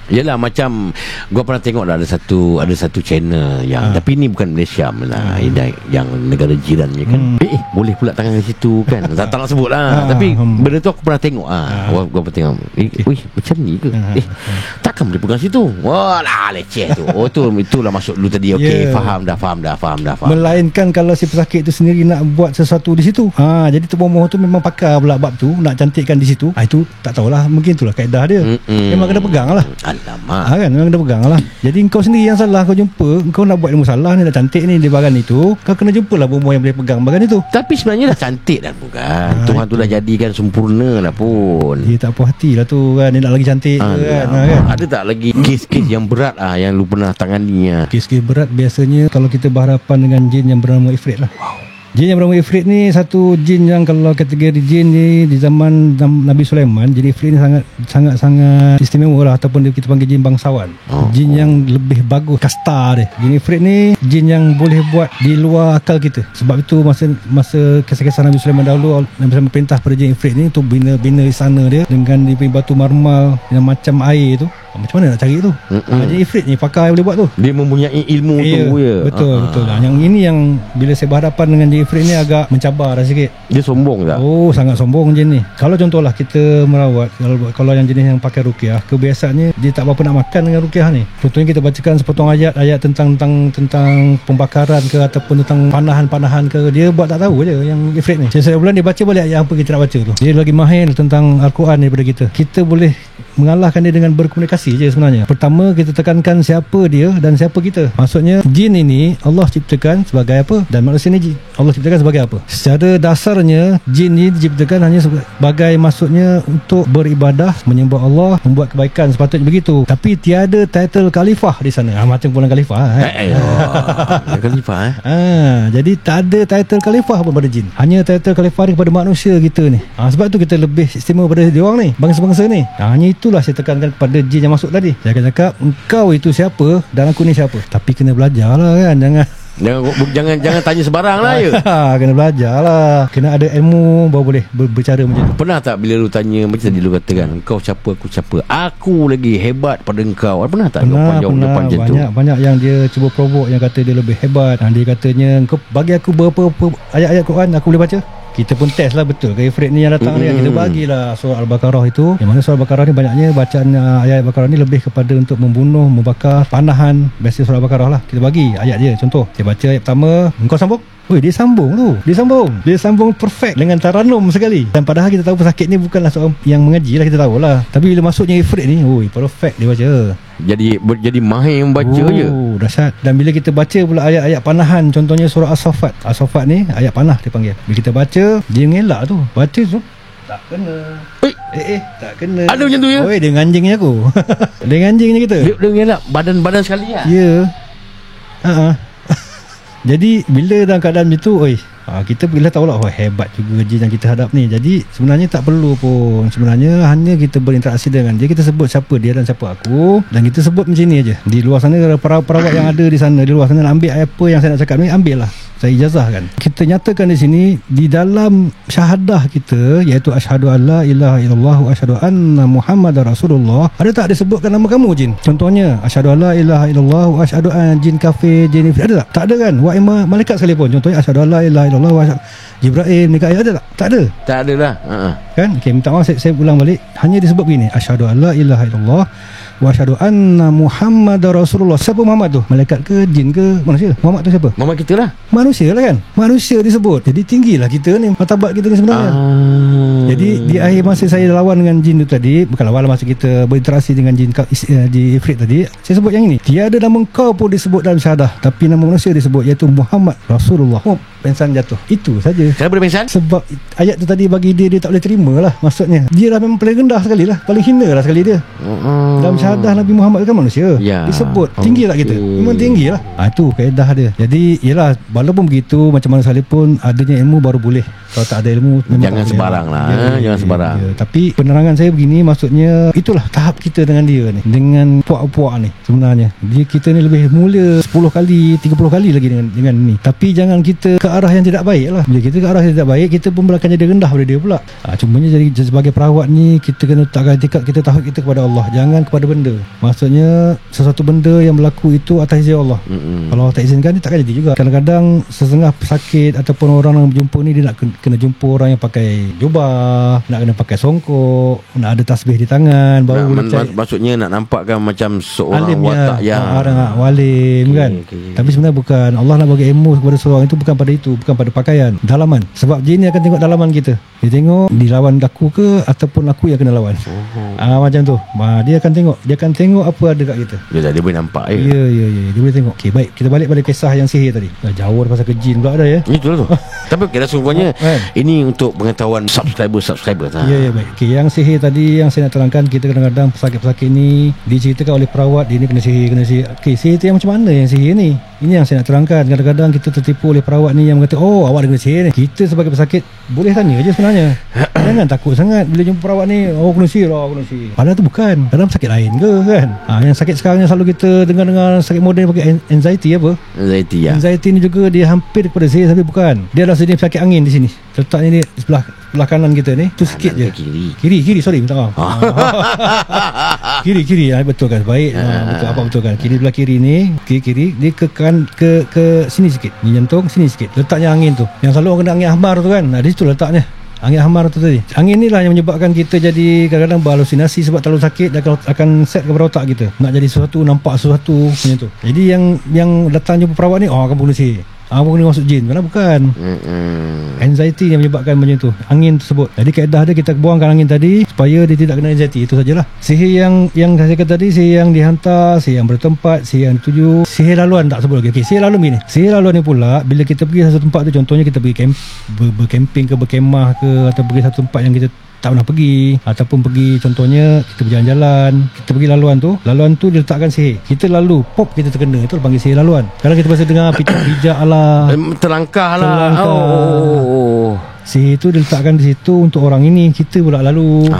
Yelah, macam gua pernah tengok lah, ada satu channel yang tapi ni bukan Malaysia lah, yang negara jirannya kan. Boleh pula tangan ke situ kan. tak nak sebut lah. Tapi benda tu aku pernah tengok gua pernah tengok. Macam ni ke? Takkan boleh pegang situ? Wah lah, leceh tu. Itulah masuk dulu tadi. Okey, faham dah. Melainkan kalau si pesakit tu sendiri nak buat sesuatu di situ. Jadi tu bomoh tu memang pakar pula bab tu, nak cantikkan di situ. Itu tak tahulah, mungkin itulah kaedah dia. Memang kena pegang lah. Alamak. Kan memang kena pegang lah. Jadi kau sendiri yang salah. Kau jumpa, kau nak buat ilmu salah ni, nak cantik ni di bahagian itu, kau kena jumpa lah bomoh yang boleh pegang bahagian itu. Tapi sebenarnya dah cantik dah bukan. Tuhan tu dah jadikan sempurna lah pun. Dia tak puas hati lah tu kan. Dia nak lagi cantik kan. Ada tak lagi kes-kes yang berat yang lu pernah tangani? Kes-kes berat biasanya kalau kita berhadapan dengan jin yang bernama Ifrit lah. Jin yang bernama Ifrit ni satu jin yang kalau kategori jin ni di zaman Nabi Sulaiman, jin Ifrit ni sangat istimewa lah, ataupun kita panggil jin bangsawan. Jin yang lebih bagus kasta dia. Jin Ifrit ni jin yang boleh buat di luar akal kita. Sebab itu masa kisah-kisah Nabi Sulaiman dahulu, Nabi Sulaiman perintah pada jin Ifrit ni untuk bina istana dia dengan batu marmal yang macam air tu. Macam mana nak cari tu? Jin Ifrit ni pakar yang boleh buat tu. Dia mempunyai ilmu tu ya. Betul. Yang ini yang bila saya berhadapan dengan jin Ifrit ni agak mencabar dah sikit. Dia sombong tak? Sangat sombong jin ni. Kalau contohlah kita merawat, kalau yang jenis yang pakai ruqyah, kebiasaannya dia tak berapa nak makan dengan ruqyah ni. Contohnya kita bacakan sepotong ayat tentang pembakaran ke, ataupun tentang panahan ke, dia buat tak tahu je yang Ifrit ni. Setiap bulan dia baca balik ayat apa kita nak baca tu. Dia lagi mahir tentang Al-Quran daripada kita. Kita boleh mengalahkan dia dengan berkomunikasi je sebenarnya. Pertama, kita tekankan siapa dia dan siapa kita. Maksudnya jin ini Allah ciptakan sebagai apa, dan manusia ni Allah ciptakan sebagai apa. Secara dasarnya jin ni diciptakan hanya sebagai, maksudnya untuk beribadah, menyembah Allah, membuat kebaikan, sepatutnya begitu. Tapi tiada title khalifah di sana. Macam bulan khalifah khalifah jadi tak ada title khalifah pun pada jin. Hanya title khalifah ni kepada manusia kita ni. Sebab tu kita lebih istimewa pada dia orang ni, bangsa-bangsa ni. Hanya itulah saya tekankan kepada jin yang masuk tadi. Saya akan cakap, engkau itu siapa dan aku ni siapa. Tapi kena belajar lah kan. Jangan tanya sebarang lah ya. Kena belajar lah. Kena ada ilmu baru boleh berbicara macam tu. Pernah tak bila lu tanya, macam tadi lu katakan, engkau siapa, aku siapa, aku lagi hebat pada engkau. Pernah tak jawapan macam tu? Banyak yang dia cuba provoke, yang kata dia lebih hebat. Dia katanya, engkau bagi aku berapa ayat-ayat Quran aku boleh baca. Kita pun test lah betul ke Ifrit ni yang datang ni. Kita bagilah surah Al-Baqarah itu, yang mana surah Al-Baqarah ni banyaknya bacaan ayat Al-Baqarah ni lebih kepada untuk membunuh, membakar, panahan. Biasa surah Al-Baqarah lah kita bagi ayat dia. Contoh, saya baca ayat pertama, engkau sambung. Dia sambung perfect dengan taranum sekali. Dan padahal kita tahu pesakit ni bukanlah seorang yang mengaji lah, kita tahulah. Tapi bila masuknya Ifrit ni, perfect dia baca. Jadi mahir membaca je. Dahsyat. Dan bila kita baca pula ayat-ayat panahan, contohnya surah As-Saffat. As-Saffat ni ayat panah dia panggil. Bila kita baca, dia ngelak tu. Baca tu tak kena. Tak kena. Ada macam tu ya? Dia nganjingnya aku. Dia nganjingnya kita. Dia ngelak badan sekali lah. Ya. Jadi bila dalam keadaan macam tu, kita bila tahulah hebat juga jin yang kita hadap ni. Jadi sebenarnya tak perlu pun. Sebenarnya hanya kita berinteraksi dengan dia, kita sebut siapa dia dan siapa aku, dan kita sebut macam ni aja. Di luar sana perawat yang ada di sana, di luar sana nak ambil apa yang saya nak cakap ni, ambil lah. Saya ijazahkan. Kita nyatakan di sini di dalam syahadah kita, iaitu asyhadu alla ilaha illallah wa asyhadu anna muhammadar rasulullah. Ada tak disebutkan nama kamu jin? Contohnya asyhadu alla ilaha illallah wa asyhadu anna jin kafir, jin ifrit. Ada tak? Tak ada kan? Wa malaikat sekalipun. Contohnya asyhadu alla ilaha illallah wa asyhadu Jibril, Mikail, ada tak? Tak ada. Tak ada lah. Kan? Okey, minta maaf saya ulang balik. Hanya disebut begini, asyhadu alla ilaha illallah wa asyhadu anna muhammadar rasulullah. Siapa Muhammad tu? Malaikat ke, jin ke, manusia? Muhammad tu siapa? Muhammad kita lah. Manusia lah kan? Manusia disebut. Jadi tinggilah kita ni, martabat kita ni sebenarnya. Jadi di akhir masa saya lawan dengan jin tu tadi, bukan lawan, masa kita berinteraksi dengan jin Ifrit tadi, saya sebut yang ini. Tiada nama kau pun disebut dalam syahadah, tapi nama manusia disebut, iaitu Muhammad Rasulullah. pengsan jatuh. Itu saja. Kenapa dia pengsan? Sebab ayat tu tadi bagi dia tak boleh terima lah. Maksudnya dia lah memang paling rendah sekali lah, paling hina lah sekali dia. Dalam syahadah Nabi Muhammad kan manusia, disebut tinggi tak kita? Memang tinggi lah. Itu kaedah dia. Jadi yelah, walaupun begitu, macam mana sekalipun adanya ilmu baru boleh. Kalau tak ada ilmu jangan sembarang lah. Jangan sembarang. Tapi penerangan saya begini, maksudnya itulah tahap kita dengan dia ni, dengan puak-puak ni. Sebenarnya dia, kita ni lebih mulia 10 kali 30 kali lagi dengan ni. Tapi jangan kita ke arah yang tidak baik lah. Bila kita ke arah yang tidak baik, kita pun akan jadi rendah pada dia pula. Cumanya jadi sebagai perawat ni, kita kena letakkan etikat kita, tauhid kita kepada Allah, jangan kepada benda. Maksudnya sesuatu benda yang berlaku itu atas izin Allah. Kalau Allah tak izinkan, dia takkan jadi juga. Kadang-kadang setengah pesakit ataupun orang yang berjumpa ni, dia nak kena jumpa orang yang pakai jubah, nak kena pakai songkok, nak ada tasbih di tangan, baru maksudnya nak nampakkan macam seorang alim watak yang orang walim kan. Tapi sebenarnya bukan. Allah nak bagi ilmu kepada seorang itu bukan pada itu, bukan pada pakaian, dalaman. Sebab jin ni akan tengok dalaman kita. Dia tengok dilawan aku ke ataupun aku yang kena lawan. Macam tu. Dia akan tengok apa ada kat kita. Dia boleh nampak ya. Ya, dia boleh tengok. Okey, baik, kita balik pada kisah yang sihir tadi. Jauh pasal ke jin pula ada ya. Itulah tu. Tapi kira sungguhnya ini untuk pengetahuan subscriber Ya, baik. Okey, yang sihir tadi yang saya nak terangkan, kita kadang-kadang pesakit-pesakit ni diceritakan oleh perawat, dia ni kena sihir. Okey, sihir tu yang macam mana yang sihir ni? Ini yang saya nak terangkan. Kadang-kadang kita tertipu oleh perawat ni yang kata, oh awak ada kena sihir ni. Kita sebagai pesakit boleh tanya je sebenarnya. Jangan takut sangat bila jumpa perawat ni, oh kena sihir. Padahal tu bukan. Kadang sakit lain ke kan. Yang sakit sekarang yang selalu kita dengar sakit moden pakai anxiety apa? Anxiety ni juga dia hampir kepada sihir, tapi bukan. Dia adalah jenis sakit angin di sini. Letaknya ni sebelah kanan kita ni, tu sikit je. Kiri, sorry, minta maaf. Kiri, betul kan? Baik. Betul kan? Kiri, belah kiri ni, kiri dia ke sini sikit. Ni jantung, sini sikit. Letaknya angin tu. Yang selalu orang kena angin ahmar tu kan. Di situ letaknya. Angin ahmar tu tadi. Angin ni lah yang menyebabkan kita jadi kadang-kadang berhalusinasi sebab terlalu sakit, dan akan set kepada otak kita. Nak jadi sesuatu, nampak sesuatu macam tu. Jadi yang datang jumpa perawat ni, akan bunuh sihir. Kena masuk jin. Mana bukan. Anxiety yang menyebabkan macam tu, angin tersebut. Jadi kaedah dia, kita buangkan angin tadi supaya dia tidak kena anxiety. Itu sajalah. Sihir yang saya kata tadi, sihir yang dihantar, sihir yang bertempat, sihir yang dituju, sihir laluan tak sebut lagi. Okey, sihir laluan begini. Sihir laluan ni pula, bila kita pergi satu tempat tu, contohnya kita pergi bercamping ke, berkemah ke, atau pergi satu tempat yang kita tak pernah pergi, ataupun pergi contohnya kita berjalan-jalan, kita pergi laluan tu diletakkan sihir, kita lalu pop, kita terkena, itu panggil sihir laluan. Kalau kita biasa dengar pijak ala terlangkah lah. Sihir tu diletakkan di situ untuk orang ini, kita pula lalu.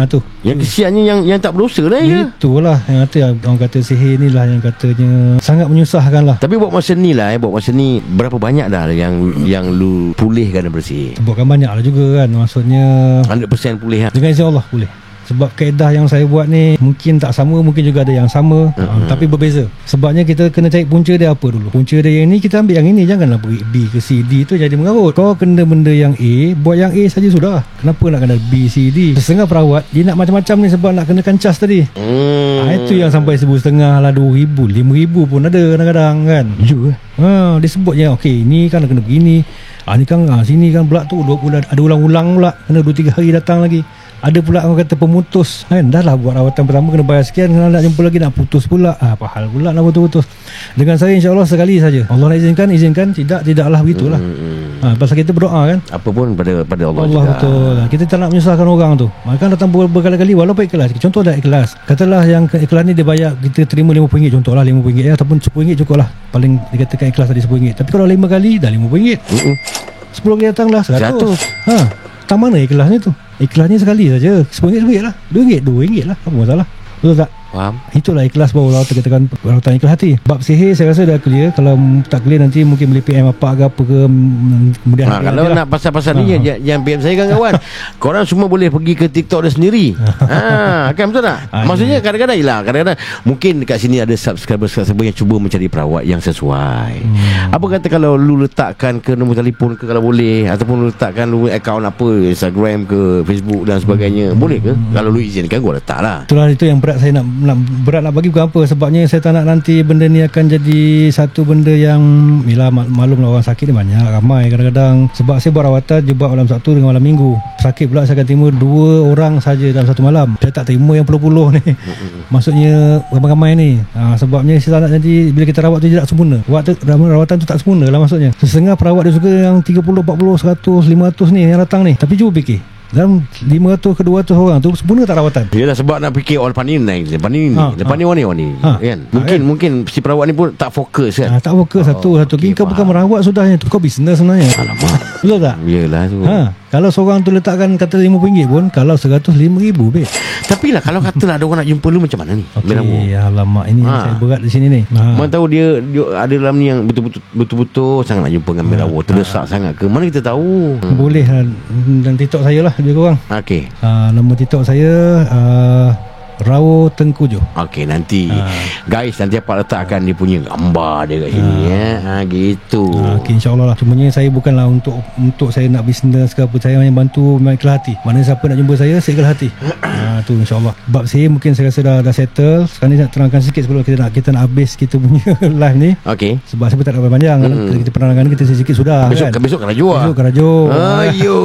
Tu yang kesiannya yang tak berdosa lah ya. Itulah yang kata, orang kata sihir ni lah yang katanya sangat menyusahkan lah. Tapi buat masa ni berapa banyak dah yang lu pulihkan daripada sihir? Bukan banyak lah juga kan. Maksudnya 100% pulih lah. Dengan izin Allah pulih. Sebab kaedah yang saya buat ni mungkin tak sama, mungkin juga ada yang sama, tapi berbeza. Sebabnya kita kena cari punca dia apa dulu. Punca dia yang ni, kita ambil yang ini. Janganlah pergi B ke C, D tu jadi mengarut. Kau kena benda yang A, buat yang A saja sudah. Kenapa nak kena B, C, D? Setengah perawat dia nak macam-macam ni sebab nak kenakan cas tadi. Itu yang sampai 1,500 lah, 2,000, 5,000 pun ada kadang-kadang kan. Dia sebutnya okey, ni kan kena begini. Ni kan sini kan pula tu 2 bulan, ada ulang-ulang pula, kena 2-3 hari datang lagi. Ada pula orang kata pemutus kan, dah lah buat rawatan pertama kena bayar sekian, kalau nak jumpa lagi nak putus pula. Apa hal pula nak putus. Dengan saya insya-Allah sekali saja. Allah nak izinkan, tidaklah begitulah. Pasal kita berdoa kan, apa pun pada Allah juga. Betul. Kita tak nak menyusahkan orang tu. Maka datang berkali-kali walaupun ikhlas. Contoh dah ikhlas. Katalah yang ikhlas ni dia bayar, kita terima RM50, contohlah RM50 ataupun RM10 cukup lah. Paling dikatakan ikhlas tadi RM10. Tapi kalau 5 kali dah RM50. 10 kali datanglah 100. Tak mana ikhlas ni tu? Ikhlasnya sekali saja. RM10 lah, RM2 lah. Apa masalah? Betul tak? Faham. Itulah ikhlas baru kita katakan rawatan ikhlas hati. Bab sihir saya rasa dah clear. Kalau tak clear nanti mungkin boleh PM apa ke kemudian kalau nak pasal-pasal ni yang PM saya kawan. Korang semua boleh pergi ke TikTok dia sendiri. Kan betul tak? Maksudnya kadang-kadang mungkin dekat sini ada subscriber yang cuba mencari perawat yang sesuai. Apa kata kalau lu letakkan ke nombor telefon ke, kalau boleh, ataupun lu letakkan lu akaun apa, Instagram ke, Facebook dan sebagainya, boleh ke? Kalau lu izinkan gua letak lah. Itulah itu yang berat saya nak nak berat nak bagi bukan apa, sebabnya saya tak nak nanti benda ni akan jadi satu benda yang bila maklumlah orang sakit ni banyak, ramai kadang-kadang. Sebab saya buat rawatan jebak malam Sabtu dengan malam Minggu, sakit pula saya akan terima 2 orang saja dalam satu malam. Saya tak terima yang puluh-puluh ni. Maksudnya ramai-ramai ni. Sebabnya saya tak nak jadi bila kita rawat tu tidak sempurna. Rawatan tu tak sempurna lah maksudnya. Setengah perawat dia suka yang 30, 40, 100, 500 ni yang datang ni. Tapi cuba fikir, dalam 500 ke 200 orang tu sempurna tak rawatan? Yelah, sebab nak fikir lepas ni naik, lepas ni warni kan. Mungkin si perawat ni pun tak fokus kan. Tak fokus satu. Okay, Kau bukan merawat sudah, tu kau bisnes sebenarnya. Alamak. Betul tak? Yelah tu. Kalau seorang tu letakkan kata RM5 pun, kalau 100 RM5 babe. Tapi lah kalau katalah ada orang nak jumpa lu, macam mana ni? Okey, alamak, ini saya berat di sini ni. Mana tahu dia ada dalam ni yang betul-betul sangat nak jumpa dengan Melawu, terdesak sangat ke? Mana kita tahu? Boleh dan TikTok saya lah lebih kurang. Okey. Nama TikTok saya Rawo Tengkujuh. Okey, nanti guys, nanti apa letakkan dia punya gambar dia kat sini gitu. Okey, insya-Allah lah. Cumanya saya bukanlah untuk saya nak bisnes ke apa, saya hanya bantu memang ikhlas hati. Mana siapa nak jumpa saya ikhlas hati. Tu insya-Allah. Bab saya mungkin saya rasa dah settle. Sekarang ni nak terangkan sikit sebelum kita nak habis kita punya live ni. Okey. Sebab saya tak nak panjang. Kita penerangan kita sikit sudah besok kan. Besok kerajo. Ayo.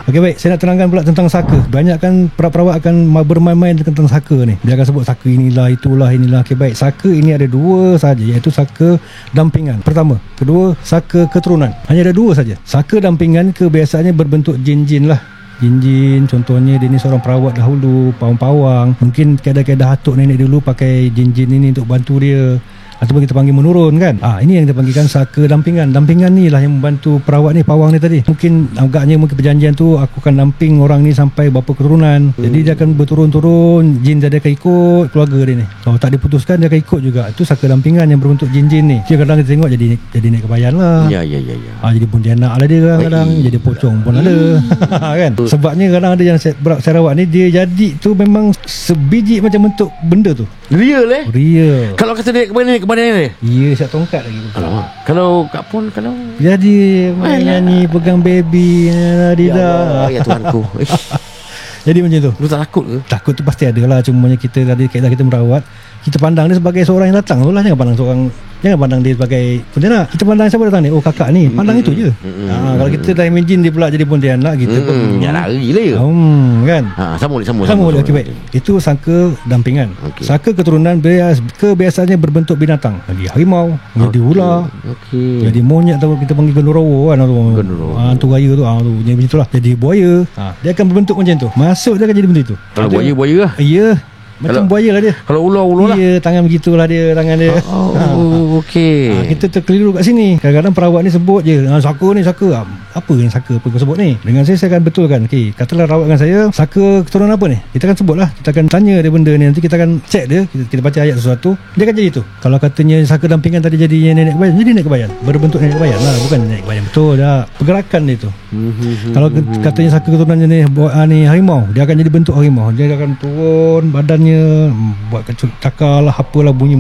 Okey, baik, saya nak terangkan pula tentang saka. Banyak kan perawat akan bermain-main tentang saka ni. Dia akan sebut saka inilah, itulah, inilah. Okey, baik. Saka ini ada 2 saja, iaitu saka dampingan. Pertama, kedua, saka keturunan. Hanya ada 2 saja. Saka dampingan kebiasaannya berbentuk jin-jin lah. Jin-jin, contohnya dia ni seorang perawat dahulu, pawang-pawang. Mungkin keadaan-keadaan atuk nenek dulu pakai jin-jin ini untuk bantu dia, ataupun kita panggil menurun kan. Ini yang kita panggilkan saka dampingan. Dampingan ni lah yang membantu perawat ni, pawang ni tadi. Mungkin agaknya perjanjian tu aku akan damping orang ni sampai berapa keturunan. Jadi dia akan berturun-turun, jin dia akan ikut keluarga dia ni. Kalau tak diputuskan dia akan ikut juga. Itu saka dampingan yang berbentuk jin-jin ni. Dia kadang kita tengok jadi naik kebayan lah. Ya. Jadi pontianak lah dia kadang-kadang. Jadi pocong pun ada. Kan. Sebabnya kadang ada yang saya rawat ni, dia jadi tu memang sebiji macam bentuk benda tu. Real Real. Kalau kata dia kebadan dia. Ya, siap tongkat lagi. Alamak. Kalau Kak Pon, kalau jadi main nyanyi pegang baby dah. Ya Tuhanku. Jadi macam tu. Lu tak takut ke? Takut tu pasti ada lah. Cumanya kita tadi kaedah kita merawat, kita pandang dia sebagai seorang yang datang tu lah. Jangan pandang dia sebagai pontianak. Kita pandang siapa datang ni, oh kakak ni, pandang itu je. Kalau kita dah imagine dia pula jadi pontianak, kita pun ya lari lah ya. Kan. Sambung. Okey, baik. Itu saka dampingan. Saka keturunan kebiasaannya berbentuk binatang. Jadi harimau, jadi ular, jadi monyet, atau kita panggil genderuwo kan. Hantu raya tu, jadi macam itulah. Jadi buaya. Dia akan berbentuk macam tu. Masuk dia akan jadi benda itu. Kalau buaya lah. Ya. Macam buaya lah dia. Kalau ular lah. Ya, tangan begitulah dia, tangan dia. Okey. Kita terkeliru kat sini. Kadang-kadang perawat ni sebut je, saka ni saka. Apa yang saka apa kau sebut ni? Dengan saya akan betulkan. Okey, katalah rawat dengan saya, saka keturunan apa ni? Kita akan sebut lah. Kita akan tanya dia benda ni. Nanti kita akan cek dia. Kita baca ayat sesuatu, dia akan jadi tu. Kalau katanya saka dampingan tadi jadi nenek kebayan, jadi nenek kebayan. Berbentuk nenek kebayan lah. Bukan nenek kebayan betul dah. Pergerakan dia tu. Kalau katanya saka keturunan ni harimau, dia akan jadi bentuk harimau. Dia akan turun badannya, buat cakar lah, apalah bunyi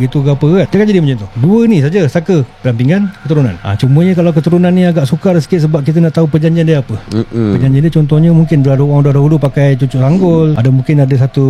gitu ke apa kan. Dia kan jadi macam tu. 2 ni saja saka dampingan keturunan. Cumanya kalau keturunan ni agak sukar sikit, sebab kita nak tahu perjanjian dia apa. Perjanjian dia contohnya mungkin ada orang dahulu pakai cucuk sanggul, ada mungkin ada satu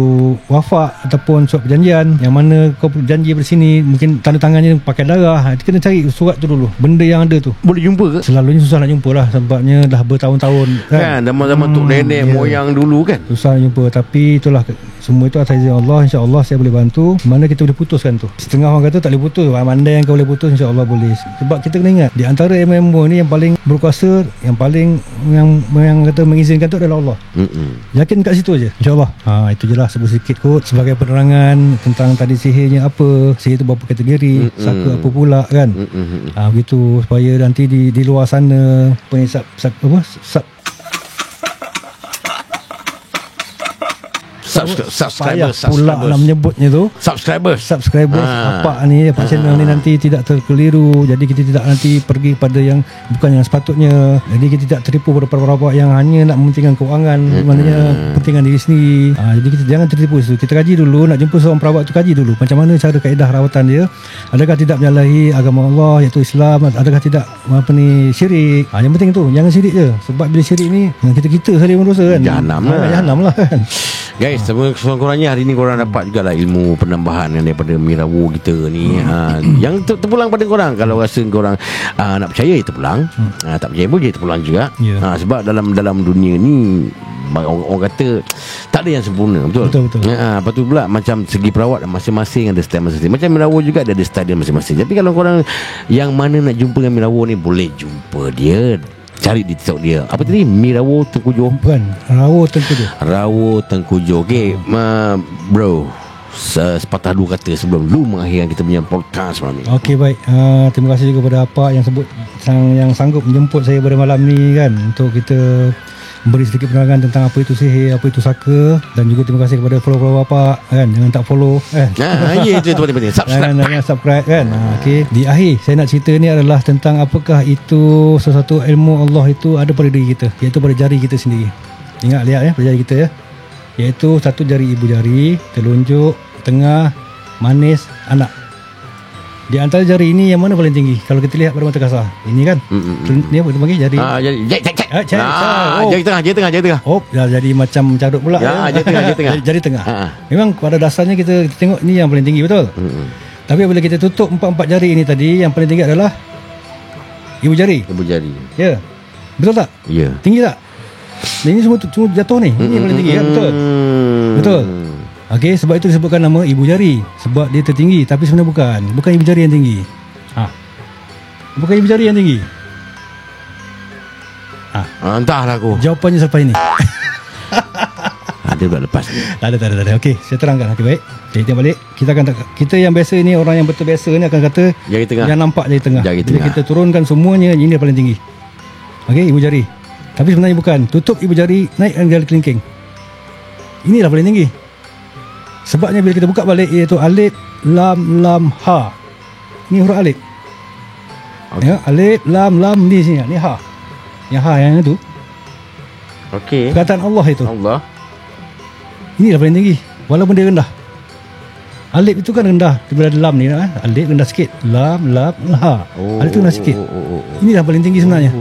wafak ataupun surat perjanjian yang mana kau berjanji bersini, mungkin tanda tangannya pakai darah. Kita kena cari surat tu dulu, benda yang ada tu. Boleh jumpa ke? Selalunya susah nak jumpa lah, sebabnya dah bertahun-tahun kan, zaman-zaman tok nenek moyang dulu kan, susah nak jumpa. Tapi itulah, semua itu atas izin Allah. InsyaAllah saya boleh bantu. Mana kita boleh putuskan tu. Setengah orang kata tak boleh putus, mandai yang kau boleh putus, InsyaAllah boleh. Sebab kita kena ingat, di antara MMO ni yang paling berkuasa, yang paling yang kata mengizinkan tu adalah Allah. Yakin kat situ je, InsyaAllah. Itu je lah, sebut sikit kot sebagai penerangan tentang tadi sihirnya apa, sihir tu berapa kategori, saka apa pula kan. Begitu, supaya nanti di luar sana subscribers pula nak menyebutnya tu, subscribers apa ni apa channel ni nanti tidak terkeliru. Jadi kita tidak nanti pergi pada yang bukan yang sepatutnya. Jadi kita tidak tertipu pada perawat yang hanya nak mementingkan keuangan, maknanya pentingan diri sendiri. Jadi kita jangan tertipu situ. Kita kaji dulu, nak jumpa seorang perawat tu kaji dulu macam mana cara kaedah rawatan dia, adakah tidak menyalahi agama Allah iaitu Islam, adakah tidak syirik. Yang penting tu, jangan syirik je. Sebab bila syirik ni kita saja yang berdosa kan, jahanam lah kan. Guys, Sekurang-kurangnya hari ni korang dapat jugalah ilmu penambahan daripada Mirawo kita ni. Yang terpulang pada korang. Kalau rasa korang nak percaya, terpulang. Tak percaya pun terpulang juga. Sebab dalam dunia ni orang kata tak ada yang sempurna. Betul. Lepas tu pula macam segi perawat masing-masing ada style masing-masing. Macam Mirawo juga ada style dia masing-masing. Tapi kalau korang yang mana nak jumpa dengan Mirawo ni, boleh jumpa dia, cari di TikTok dia. Apa tadi? Mirawo Tengkujuh. Bukan, Rawo Tengkujuh. Okay, bro, sepatah dua kata sebelum lu mengakhirkan kita punya podcast malam ni. Okey, baik. Terima kasih juga kepada Pak yang sanggup menjemput saya pada malam ni kan, untuk kita beri sedikit penerangan tentang apa itu sihir, apa itu saka. Dan juga terima kasih kepada follow Bapak kan. Jangan tak follow itu penting. Jangan subscribe kan. Okey, di akhir saya nak cerita ni adalah tentang apakah itu sesuatu ilmu Allah itu ada pada diri kita, iaitu pada jari kita sendiri. Lihat pada jari kita ya. Iaitu satu jari ibu jari, telunjuk, tengah, manis, anak. Di antara jari ini yang mana paling tinggi? Kalau kita lihat pada mata kasar, ini kan. Ni apa kita panggil jari? Jari tengah. Oh, dah jadi macam carut pula. Jari tengah. Jari tengah. Memang pada dasarnya kita tengok ni yang paling tinggi, betul? Tapi bila kita tutup empat jari ini tadi, yang paling tinggi adalah ibu jari. Ya. Betul tak? Ya. Tinggi tak? Ini semua jatuh ni. Ini yang paling tinggi kan? Betul. Okey, sebab itu disebutkan nama ibu jari, sebab dia tertinggi. Tapi sebenarnya bukan ibu jari yang tinggi. Bukan ibu jari yang tinggi. Entahlah aku. Jawapannya selepas ini. Dia pula lepas ni. Tak ada. Okey, saya terangkan. Okey, baik. Jadi tengok balik. Kita yang biasa ni, orang yang betul biasa ni akan kata jari tengah. Yang nampak jari tengah. Bila kita turunkan semuanya, ini yang paling tinggi. Okey, ibu jari. Tapi sebenarnya bukan. Tutup ibu jari, naikkan jari kelingking. Inilah paling tinggi. Sebabnya bila kita buka balik, iaitu alif, lam, ha. Ni huruf alif. Ya, alif, lam ni sini. Ni ha. Yang ha yang itu. Okey. Perkataan Allah itu. Allah. Inilah paling tinggi. Walaupun dia rendah. Alif itu kan rendah. Bila ada lam ni, alif rendah sikit. Lam, ha. Alif itu rendah sikit. Inilah paling tinggi sebenarnya.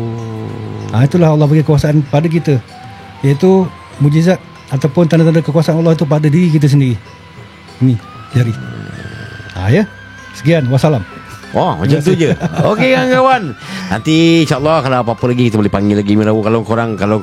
Itulah Allah bagi kekuasaan pada kita, iaitu mujizat ataupun tanda-tanda kekuasaan Allah itu pada diri kita sendiri. Ini jari. Ya. Sekian, wassalam. Macam tu je. Okey kawan-kawan. Nanti insya-Allah kalau apa-apa lagi kita boleh panggil lagi Mirawo. Kalau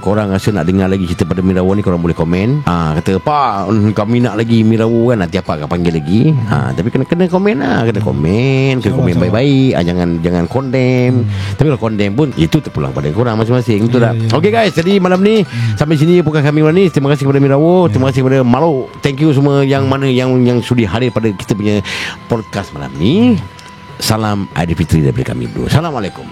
korang rasa nak dengar lagi cerita pada Mirawo ni, korang boleh komen. Kata, "Pak, kami nak lagi Mirawo kan." Nanti apa akan panggil lagi. Tapi kena komen lah. Kena komen baik-baik. Jangan condemn. Tapi kalau condemn pun itu terpulang pada korang masing-masing. Betul tak? Okey guys, jadi malam ni sampai sini bukan kami malam ni. Terima kasih kepada Mirawo, terima kasih kepada Malo. Thank you semua yang sudi hadir pada kita punya podcast malam ni. Salam Aidilfitri daripada kami berdua. Assalamualaikum.